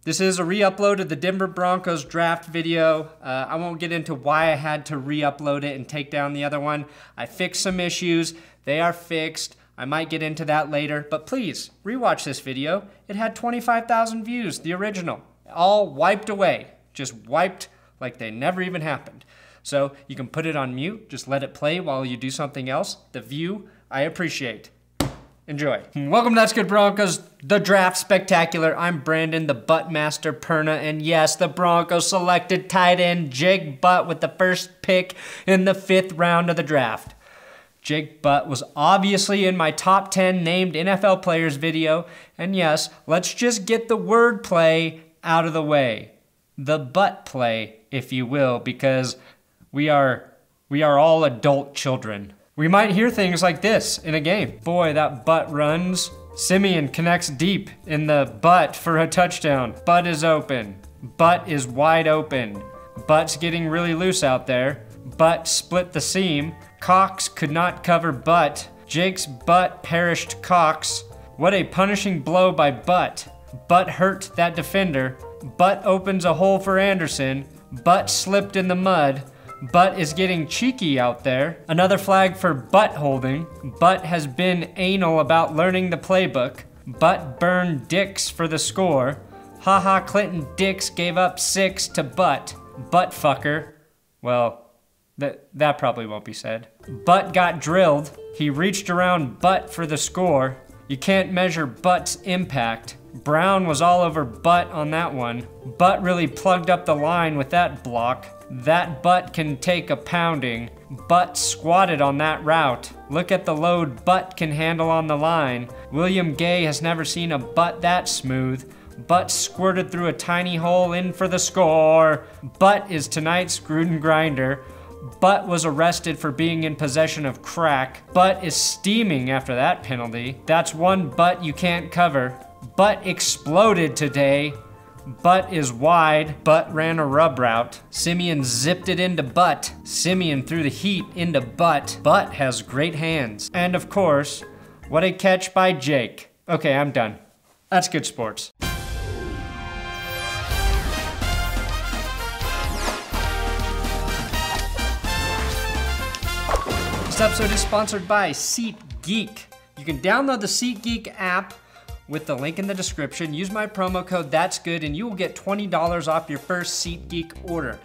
This is a re-upload of the Denver Broncos draft video. I won't get into why I had to re-upload it and take down the other one. I fixed some issues. They are fixed. I might get into that later, but please rewatch this video. It had 25,000 views, the original. All wiped away. Just wiped like they never even happened. So you can put it on mute. Just let it play while you do something else. The view, I appreciate. Enjoy. Welcome to That's Good Broncos, the draft spectacular. I'm Brandon, the butt master Perna, and yes, the Broncos selected tight end Jake Butt with the first pick in the 5th round of the draft. Jake Butt was obviously in my top 10 named NFL players video, and yes, let's just get the word play out of the way. The butt play, if you will, because we are all adult children. We might hear things like this in a game. Boy, that butt runs. Simeon connects deep in the butt for a touchdown. Butt is open. Butt is wide open. Butt's getting really loose out there. Butt split the seam. Cox could not cover Butt. Jake's butt perished Cox. What a punishing blow by Butt. Butt hurt that defender. Butt opens a hole for Anderson. Butt slipped in the mud. Butt is getting cheeky out there. Another flag for butt holding. Butt has been anal about learning the playbook. Butt burned Dix for the score. Haha, Clinton Dix gave up 6 to Butt. Butt fucker. Well, that probably won't be said. Butt got drilled. He reached around Butt for the score. You can't measure Butt's impact. Brown was all over Butt on that one. Butt really plugged up the line with that block. That Butt can take a pounding. Butt squatted on that route. Look at the load Butt can handle on the line. William Gay has never seen a butt that smooth. Butt squirted through a tiny hole in for the score. Butt is tonight's Gruden grinder. Butt was arrested for being in possession of crack. Butt is steaming after that penalty. That's one butt you can't cover. Butt exploded today. Butt is wide. Butt ran a rub route. Simeon zipped it into Butt. Simeon threw the heat into Butt. Butt has great hands. And of course, what a catch by Jake. Okay, I'm done. That's good sports. This episode is sponsored by SeatGeek. You can download the SeatGeek app with the link in the description. Use my promo code ThatsGood and you will get $20 off your first SeatGeek order.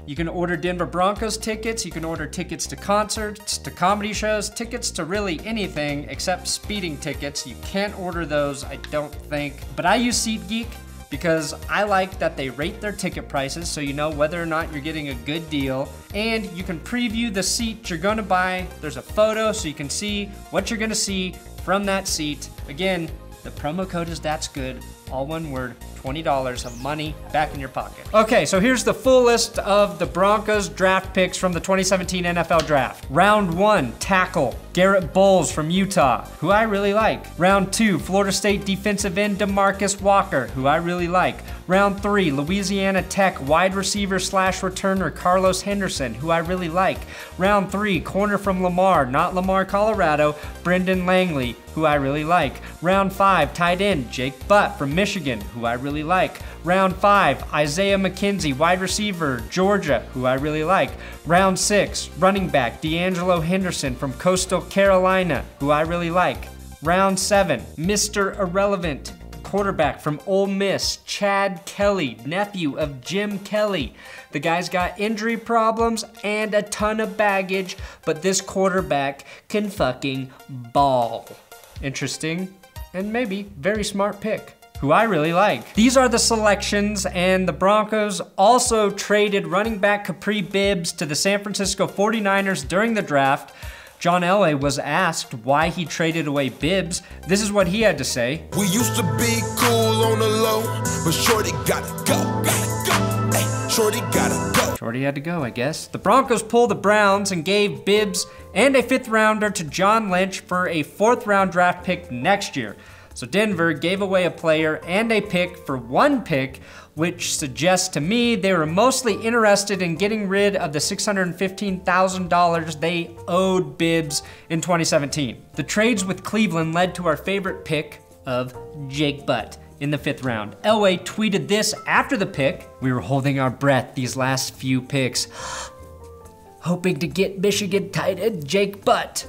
You can order Denver Broncos tickets, you can order tickets to concerts, to comedy shows, tickets to really anything except speeding tickets. You can't order those, I don't think. But I use SeatGeek because I like that they rate their ticket prices so you know whether or not you're getting a good deal. And you can preview the seat you're gonna buy. There's a photo so you can see what you're gonna see from that seat. Again, the promo code is ThatsGood, all one word, $20 of money back in your pocket. Okay, so here's the full list of the Broncos draft picks from the 2017 NFL Draft. Round 1, tackle, Garrett Bolles from Utah, who I really like. Round 2, Florida State defensive end DeMarcus Walker, who I really like. Round 3, Louisiana Tech wide receiver / returner Carlos Henderson, who I really like. Round 3, corner from Lamar, not Lamar, Colorado, Brendan Langley, who I really like. Round 5, tight end Jake Butt from Michigan, who I really like. Round 5, Isaiah McKenzie, wide receiver, Georgia, who I really like. Round 6, running back D'Angelo Henderson from Coastal Carolina, who I really like. Round 7, Mr. Irrelevant, quarterback from Ole Miss, Chad Kelly, nephew of Jim Kelly. The guy's got injury problems and a ton of baggage, but this quarterback can fucking ball. Interesting, and maybe very smart pick, who I really like. These are the selections, and the Broncos also traded running back Capri Bibbs to the San Francisco 49ers during the draft. John Elway was asked why he traded away Bibbs. This is what he had to say. We used to be cool on the low, but Shorty gotta go, hey, Shorty gotta go. Shorty had to go, I guess. The Broncos pulled the Browns and gave Bibbs and a 5th rounder to John Lynch for a 4th round draft pick next year. So Denver gave away a player and a pick for 1 pick, which suggests to me they were mostly interested in getting rid of the $615,000 they owed Bibbs in 2017. The trades with Cleveland led to our favorite pick of Jake Butt. in the 5th round. Elway tweeted this after the pick. We were holding our breath these last few picks, hoping to get Michigan tight end Jake Butt.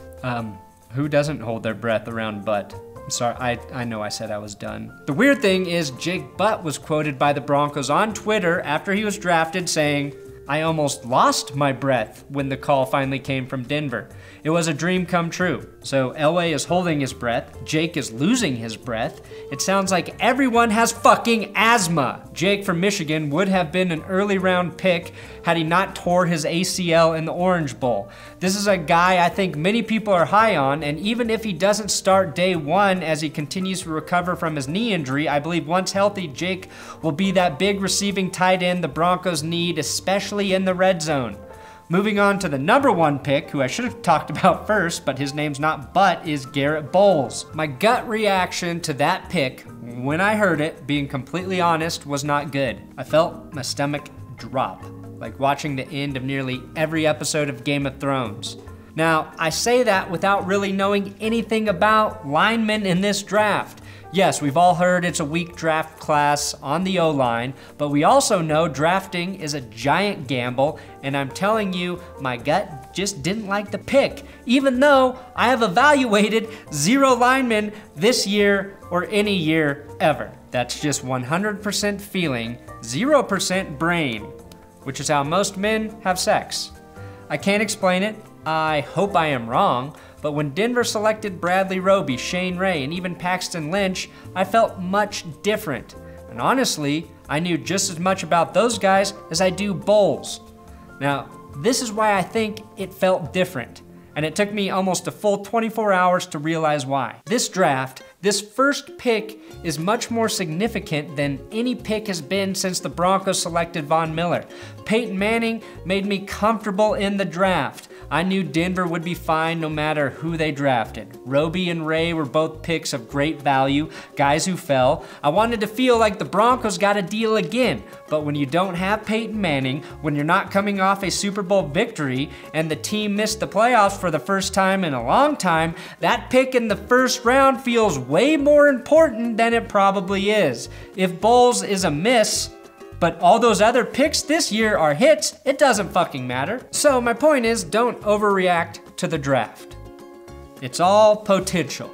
Who doesn't hold their breath around Butt? I'm sorry, I know I said I was done. The weird thing is Jake Butt was quoted by the Broncos on Twitter after he was drafted saying, "I almost lost my breath when the call finally came from Denver. It was a dream come true." So Elway is holding his breath. Jake is losing his breath. It sounds like everyone has fucking asthma. Jake from Michigan would have been an early round pick had he not tore his ACL in the Orange Bowl. This is a guy I think many people are high on, and even if he doesn't start day one as he continues to recover from his knee injury, I believe once healthy, Jake will be that big receiving tight end the Broncos need, especially in the red zone. Moving on to the number 1 pick, who I should have talked about first, but his name's not Butt, is Garrett Bolles. My gut reaction to that pick, when I heard it, being completely honest, was not good. I felt my stomach drop, like watching the end of nearly every episode of Game of Thrones. Now, I say that without really knowing anything about linemen in this draft. Yes, we've all heard it's a weak draft class on the O-line, but we also know drafting is a giant gamble, and I'm telling you, my gut just didn't like the pick, even though I have evaluated 0 linemen this year or any year ever. That's just 100% feeling, 0% brain, which is how most men have sex. I can't explain it. I hope I am wrong, but when Denver selected Bradley Roby, Shane Ray, and even Paxton Lynch, I felt much different. And honestly, I knew just as much about those guys as I do Bolles. Now, this is why I think it felt different, and it took me almost a full 24 hours to realize why. This draft, this first pick, is much more significant than any pick has been since the Broncos selected Von Miller. Peyton Manning made me comfortable in the draft. I knew Denver would be fine no matter who they drafted. Roby and Ray were both picks of great value, guys who fell. I wanted to feel like the Broncos got a deal again, but when you don't have Peyton Manning, when you're not coming off a Super Bowl victory, and the team missed the playoffs for the first time in a long time, that pick in the 1st round feels way more important than it probably is. If Bolles is a miss, but all those other picks this year are hits, it doesn't fucking matter. So my point is, don't overreact to the draft. It's all potential.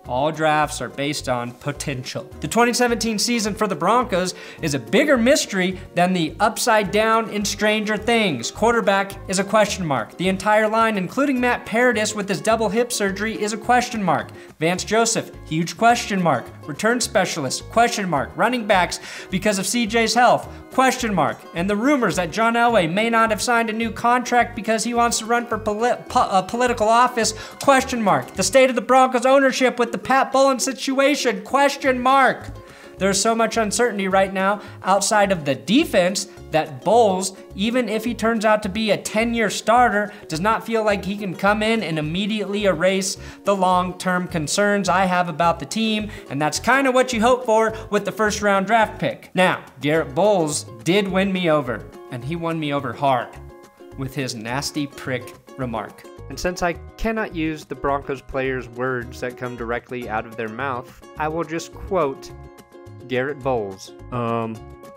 All drafts are based on potential. The 2017 season for the Broncos is a bigger mystery than the upside down in Stranger Things. Quarterback is a question mark. The entire line, including Matt Paradis with his double hip surgery, is a question mark. Vance Joseph, huge question mark. Return specialist, question mark. Running backs because of CJ's health, question mark. And the rumors that John Elway may not have signed a new contract because he wants to run for political office, question mark. The state of the Broncos ownership with the Pat Bowlen situation, question mark. There's so much uncertainty right now outside of the defense that Bolles, even if he turns out to be a 10-year starter, does not feel like he can come in and immediately erase the long-term concerns I have about the team, and that's kind of what you hope for with the 1st round draft pick. Now, Garrett Bolles did win me over, and he won me over hard with his nasty prick remark. And since I cannot use the Broncos players' words that come directly out of their mouth, I will just quote Garrett Bolles.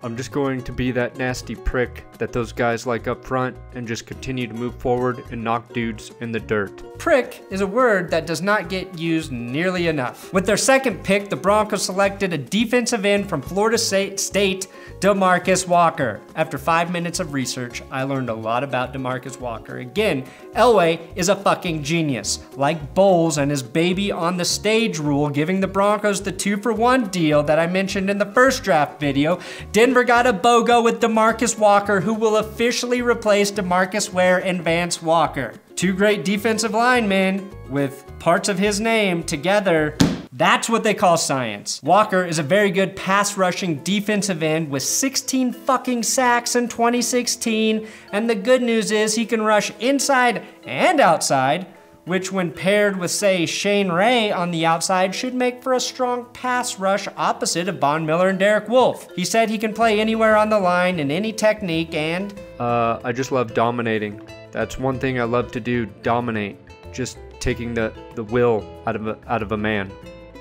I'm just going to be that nasty prick that those guys like up front and just continue to move forward and knock dudes in the dirt. Prick is a word that does not get used nearly enough. With their 2nd pick, the Broncos selected a defensive end from Florida State, DeMarcus Walker. After 5 minutes of research, I learned a lot about DeMarcus Walker. Again, Elway is a fucking genius. Like Bolles and his baby on the stage rule, giving the Broncos the 2-for-1 deal that I mentioned in the 1st draft video, Denver got a BOGO with DeMarcus Walker, who will officially replace DeMarcus Ware and Vance Walker. 2 great defensive linemen with parts of his name together. That's what they call science. Walker is a very good pass rushing defensive end with 16 fucking sacks in 2016. And the good news is he can rush inside and outside, which when paired with, say, Shane Ray on the outside should make for a strong pass rush opposite of Von Miller and Derek Wolfe. He said he can play anywhere on the line in any technique and... I just love dominating. That's one thing I love to do, dominate. Just taking the will out of a man.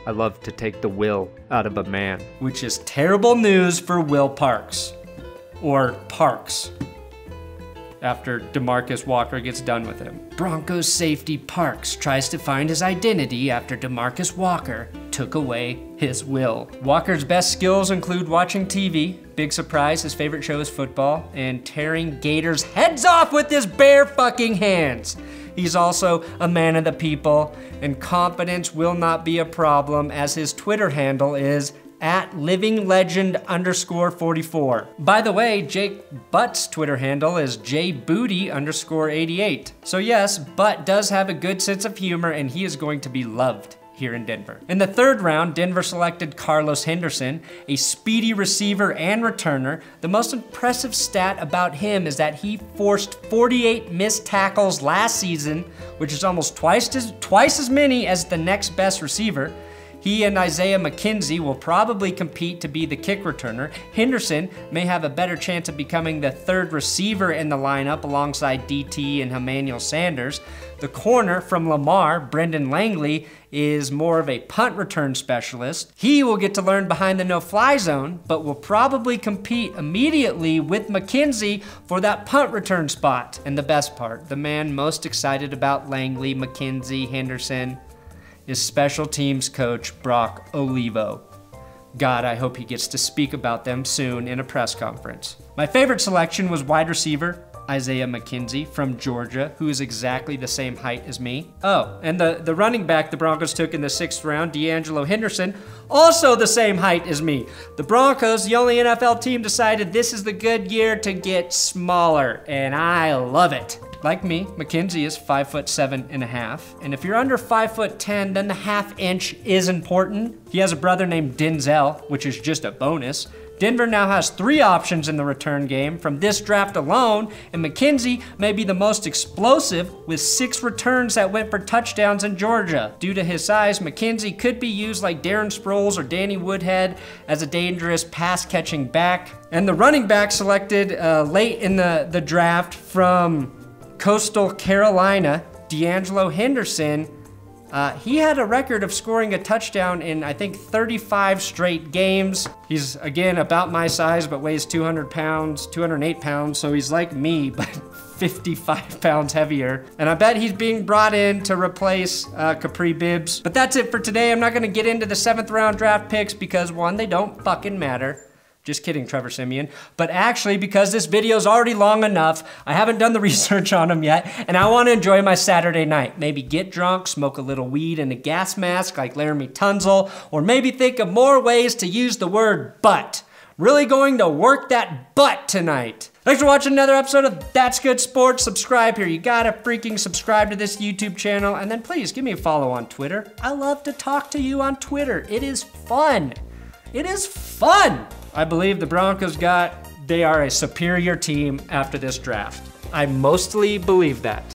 I love to take the will out of a man. Which is terrible news for Will Parks. Or Parks. After DeMarcus Walker gets done with him. Broncos safety Parks tries to find his identity after DeMarcus Walker took away his will. Walker's best skills include watching TV, big surprise, his favorite show is football, and tearing Gators' heads off with his bare fucking hands. He's also a man of the people, and confidence will not be a problem as his Twitter handle is @livinglegend_44. By the way, Jake Butt's Twitter handle is jbooty_88. So yes, Butt does have a good sense of humor and he is going to be loved here in Denver. In the third round, Denver selected Carlos Henderson, a speedy receiver and returner. The most impressive stat about him is that he forced 48 missed tackles last season, which is almost twice as many as the next best receiver. He and Isaiah McKenzie will probably compete to be the kick returner. Henderson may have a better chance of becoming the third receiver in the lineup alongside DT and Emmanuel Sanders. The corner from Lamar, Brendan Langley, is more of a punt return specialist. He will get to learn behind the no-fly zone, but will probably compete immediately with McKenzie for that punt return spot. And the best part, the man most excited about Langley, McKenzie, Henderson, is special teams coach Brock Olivo. God, I hope he gets to speak about them soon in a press conference. My favorite selection was wide receiver Isaiah McKenzie from Georgia, who is exactly the same height as me. Oh, and the running back the Broncos took in the 6th round, D'Angelo Henderson, also the same height as me. The Broncos, the only NFL team, decided this is the good year to get smaller, and I love it. Like me, McKenzie is 5'7.5", and if you're under 5'10", then the ½ inch is important. He has a brother named Denzel, which is just a bonus. Denver now has 3 options in the return game from this draft alone, and McKenzie may be the most explosive with 6 returns that went for touchdowns in Georgia. Due to his size, McKenzie could be used like Darren Sproles or Danny Woodhead as a dangerous pass-catching back. And the running back selected late in the draft from Coastal Carolina, D'Angelo Henderson, he had a record of scoring a touchdown in, I think, 35 straight games. He's, again, about my size, but weighs 208 pounds, so he's like me, but 55 pounds heavier. And I bet he's being brought in to replace Capri Bibbs. But that's it for today. I'm not gonna get into the 7th round draft picks because, one, they don't fucking matter. Just kidding, Trevor Siemian. But actually, because this video's already long enough, I haven't done the research on them yet, and I want to enjoy my Saturday night. Maybe get drunk, smoke a little weed and a gas mask like Laramie Tunzel, or maybe think of more ways to use the word butt. Really going to work that butt tonight. Thanks for watching another episode of That's Good Sports. Subscribe here. You gotta freaking subscribe to this YouTube channel, and then please give me a follow on Twitter. I love to talk to you on Twitter. It is fun. It is fun. I believe the Broncos they are a superior team after this draft. I mostly believe that.